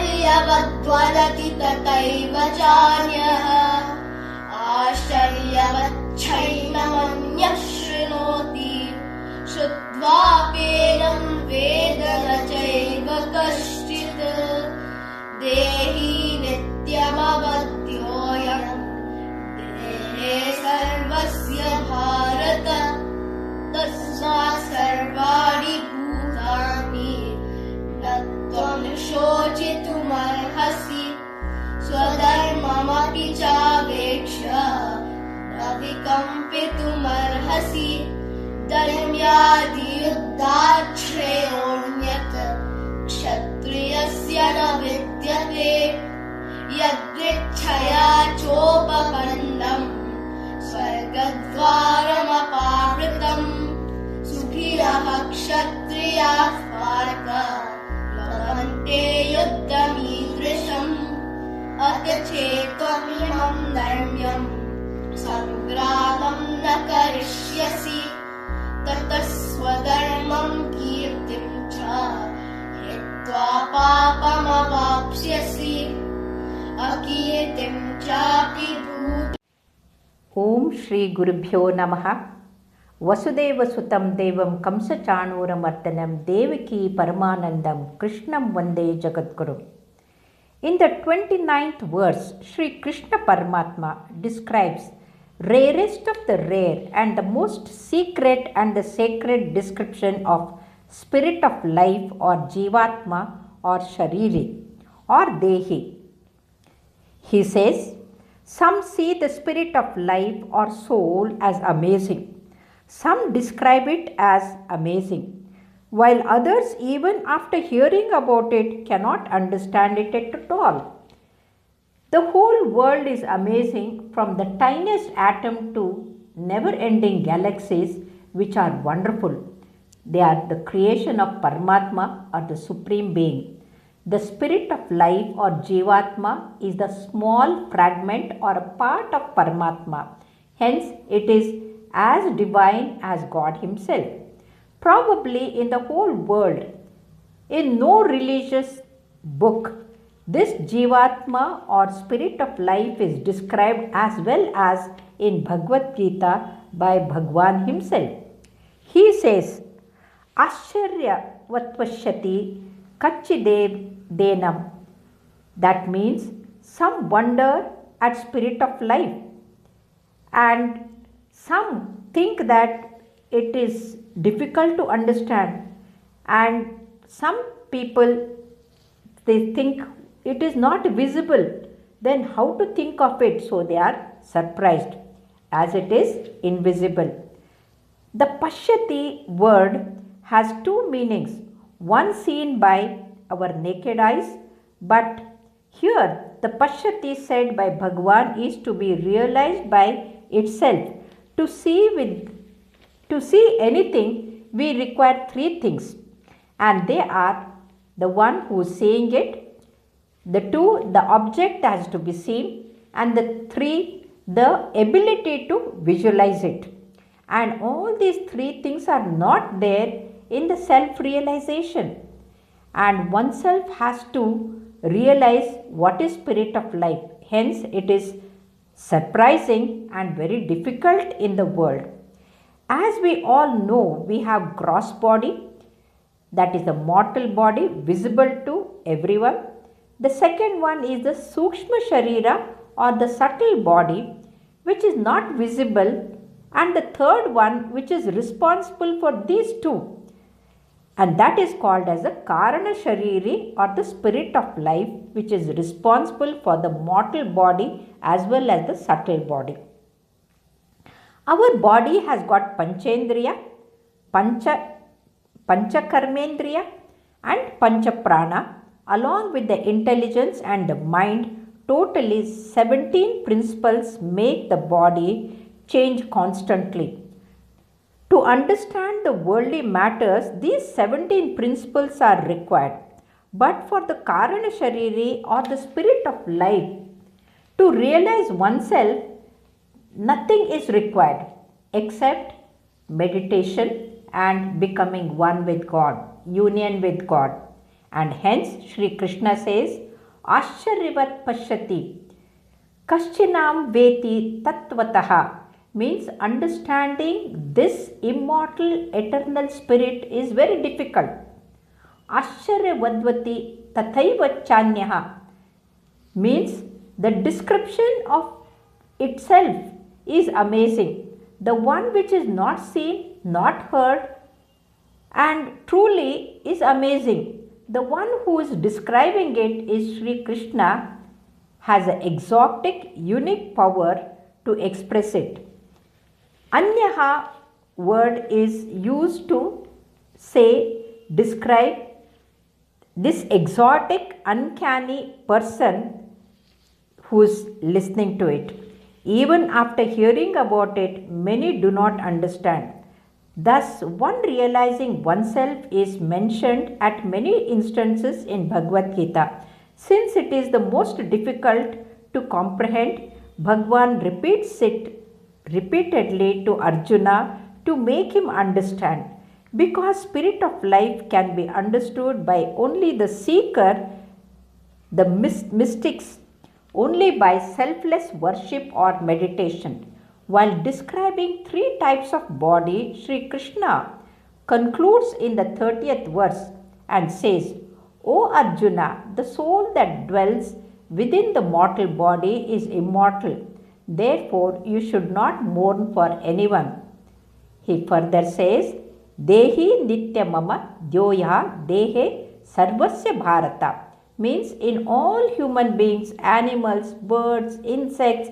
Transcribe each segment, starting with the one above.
आश्चर्यवद्वदति तथैव चान्यः आश्चर्यवच्छैनमन्यः शृणोति श्रुत्वाप्येनं वेद न चैव कश्चित् देहि नित्यमवद्योऽयं देहे सर्वस्य भारत तस्मात् सर्वाणि भूतानि न त्वं शोचितुमर्हसि स्वधर्ममपि चावेक्ष्य न विकम्पितुमर्हसि धर्म्यादियुद्धात् श्रेयोऽन्यत् क्षत्रियस्य न विद्यते यदृच्छया चोपपन्नम् स्वर्गद्वारमपावृतम् सुखिनः क्षत्रियाः पार्थ लभन्ते युद्धमीदृशम् अथ चेत्त्वमिमं धर्म्यं सङ्ग्रामं न करिष्यसि ततः स्वधर्मं कीर्तिं च हित्वा पापमवाप्स्यसि अकीर्तिं चापि भूत। ओम श्री गुरुभ्यो नमः। वसुदेवसुतं देवं कंसचाणूरमर्दनं देवकी परमानन्दं कृष्णं वन्दे जगद्गुरुम्. In the 29th verse, Sri Krishna Paramatma describes rarest of the rare and the most secret and the sacred description of spirit of life or Jivatma or Shariri or Dehi. He says, some see the spirit of life or soul as amazing. Some describe it as amazing, while others, even after hearing about it, cannot understand it at all. The whole world is amazing, from the tiniest atom to never-ending galaxies, which are wonderful. They are the creation of Paramatma or the Supreme Being. The spirit of life or Jivatma is the small fragment or a part of Paramatma. Hence, it is as divine as God Himself. Probably in the whole world, in no religious book, this Jivatma or spirit of life is described as well as in Bhagavad Gita by Bhagwan himself. He says, Ashcharya Vatvashyati Kachidev Denam. That means some wonder at spirit of life, and some think that it is difficult to understand, and some people they think it is not visible, then how to think of it, so they are surprised as it is invisible. The Pashyati word has two meanings, one seen by our naked eyes, but here the Pashyati said by Bhagwan is to be realized by itself. To see anything, we require three things, and they are the one who is seeing it, the two, the object has to be seen, and the three, the ability to visualize it. And all these three things are not there in the self-realization, and oneself has to realize what is spirit of life. Hence, it is surprising and very difficult in the world. As we all know, we have gross body, that is the mortal body visible to everyone. The second one is the Sukshma Sharira or the subtle body, which is not visible, and the third one which is responsible for these two, and that is called as the Karana Shariri or the spirit of life, which is responsible for the mortal body as well as the subtle body. Our body has got Panchendriya, Panchakarmendriya and Panchaprana, along with the intelligence and the mind. Totally 17 principles make the body change constantly. To understand the worldly matters, these 17 principles are required. But for the Karana Shariri or the spirit of life, to realize oneself, nothing is required except meditation and becoming one with God, union with God. And hence Shri Krishna says, Ashcharyavat pashyati. Kaschinam veti tattvataha means understanding this immortal eternal spirit is very difficult. Ashcharyavadvati tathaiva chanyaha means the description of itself is amazing. The one which is not seen, not heard, and truly is amazing. The one who is describing it is Sri Krishna, has an exotic, unique power to express it. Anyaha word is used to say, describe this exotic, uncanny person who is listening to it. Even after hearing about it, many do not understand. Thus, one realizing oneself is mentioned at many instances in Bhagavad Gita. Since it is the most difficult to comprehend, Bhagwan repeats it repeatedly to Arjuna to make him understand. Because spirit of life can be understood by only the seeker, the mystics, only by selfless worship or meditation. While describing 3 types of body, Sri Krishna concludes in the 30th verse and says, O Arjuna, the soul that dwells within the mortal body is immortal. Therefore, you should not mourn for anyone. He further says, Dehi nitya mama dyoya dehe sarvasya bharata means in all human beings, animals, birds, insects,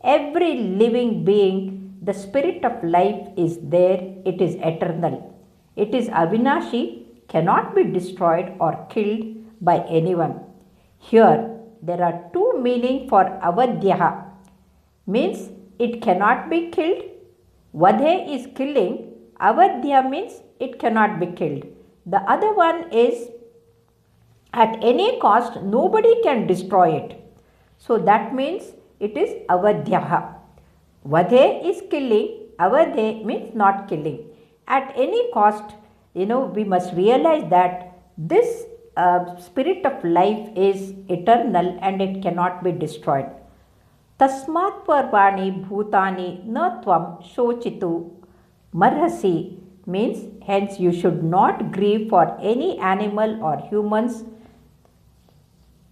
every living being, the spirit of life is there. It is eternal. It is avinashi, cannot be destroyed or killed by anyone. Here, there are 2 meanings for avadhyaha, means it cannot be killed. Vadhe is killing. Avadhya means it cannot be killed. The other one is at any cost, nobody can destroy it. So that means it is avadhyaha. Vadhe is killing. Avadhe means not killing. At any cost, we must realize that this spirit of life is eternal and it cannot be destroyed. Tasmat parvani bhutani na tvam shochitu marhasi means hence you should not grieve for any animal or humans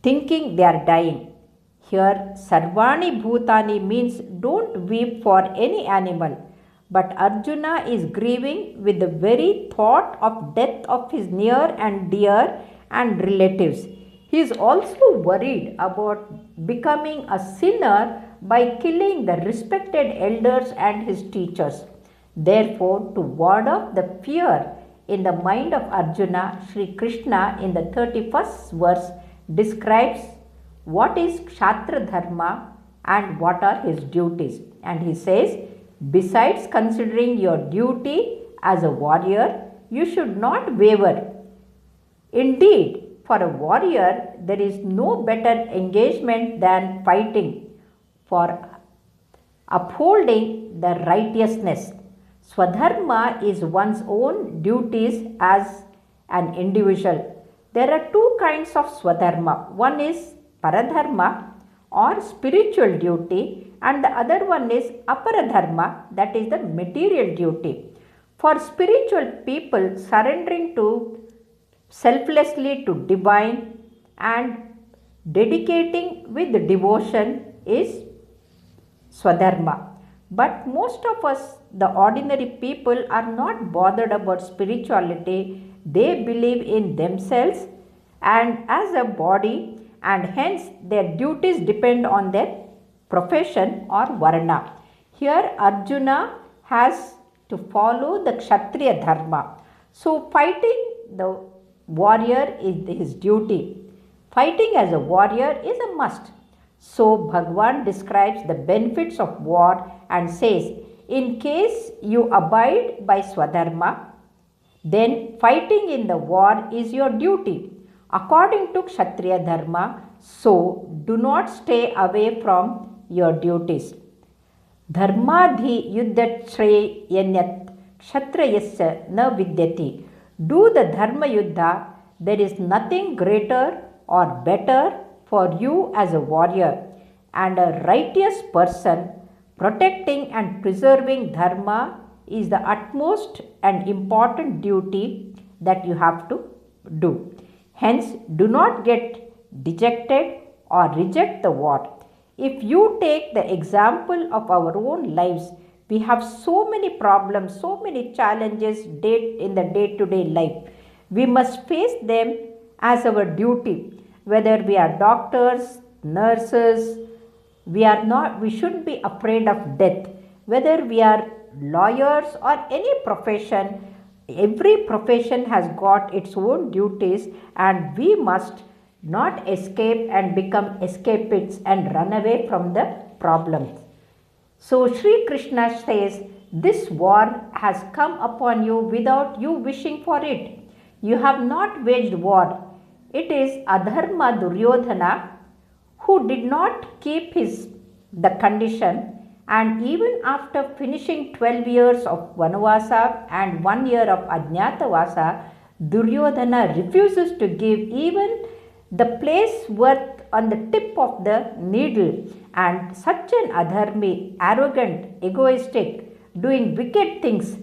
thinking they are dying. Here sarvani bhutani means don't weep for any animal. But Arjuna is grieving with the very thought of death of his near and dear and relatives. He is also worried about becoming a sinner by killing the respected elders and his teachers. Therefore, to ward off the fear in the mind of Arjuna, Sri Krishna in the 31st verse describes what is Kshatriya Dharma and what are his duties. And he says, besides considering your duty as a warrior, you should not waver. Indeed, for a warrior, there is no better engagement than fighting for upholding the righteousness. Swadharma is one's own duties as an individual. There are 2 kinds of Swadharma. One is Paradharma or spiritual duty, and the other one is Aparadharma, that is the material duty. For spiritual people, surrendering to selflessly to divine and dedicating with devotion is Swadharma. But most of us, the ordinary people, are not bothered about spirituality. They believe in themselves and as a body, and hence their duties depend on their profession or varna. Here Arjuna has to follow the Kshatriya Dharma. So fighting the warrior is his duty. Fighting as a warrior is a must. So Bhagwan describes the benefits of war and says, in case you abide by Swadharma, then fighting in the war is your duty. According to Kshatriya Dharma, so do not stay away from your duties. Dharmadhi yuddha kshatrayasya na vidyati. Do the Dharma Yuddha, there is nothing greater or better for you as a warrior and a righteous person. Protecting and preserving Dharma is the utmost and important duty that you have to do. Hence, do not get dejected or reject the war. If you take the example of our own lives, we have so many problems, so many challenges in the day-to-day life. We must face them as our duty, whether we are doctors, nurses. We shouldn't be afraid of death. Whether we are lawyers or any profession, every profession has got its own duties, and we must not escape and become escapists and run away from the problems. So Sri Krishna says, this war has come upon you without you wishing for it. You have not waged war. It is Adhyatma Duryodhana who did not keep the condition, and even after finishing 12 years of Vanavasa and 1 year of Adhyatavasa, Duryodhana refuses to give even the place worth on the tip of the needle, and such an adharmi, arrogant, egoistic, doing wicked things,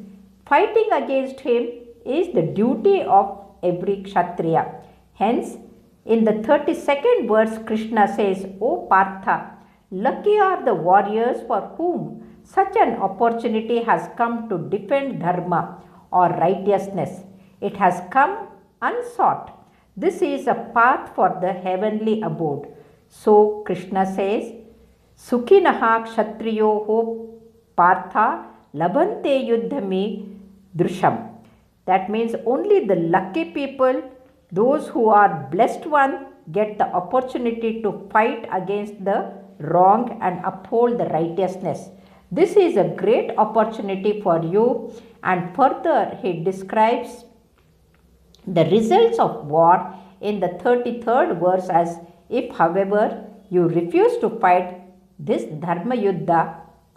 fighting against him is the duty of every Kshatriya. Hence, in the 32nd verse, Krishna says, O Partha, lucky are the warriors for whom such an opportunity has come to defend Dharma or righteousness. It has come unsought. This is a path for the heavenly abode. So Krishna says, Sukhinaha kshatriyoho partha labhante yuddhami drusham. That means only the lucky people, those who are blessed ones, get the opportunity to fight against the wrong and uphold the righteousness. This is a great opportunity for you. And further he describes the results of war in the 33rd verse as, if however you refuse to fight this Dharma Yuddha,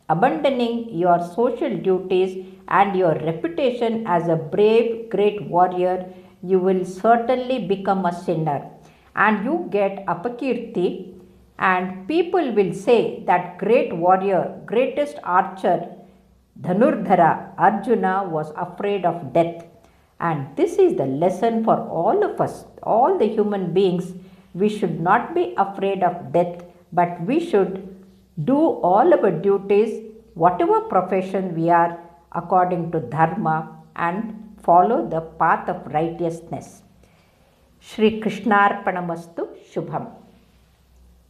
abandoning your social duties and your reputation as a brave, great warrior, you will certainly become a sinner, and you get apakirti, and people will say that great warrior, greatest archer, Dhanurdhara, Arjuna, was afraid of death. And this is the lesson for all of us, all the human beings. We should not be afraid of death, but we should do all our duties, whatever profession we are, according to Dharma, and follow the path of righteousness. Shri Krishnarpanamastu Shubham.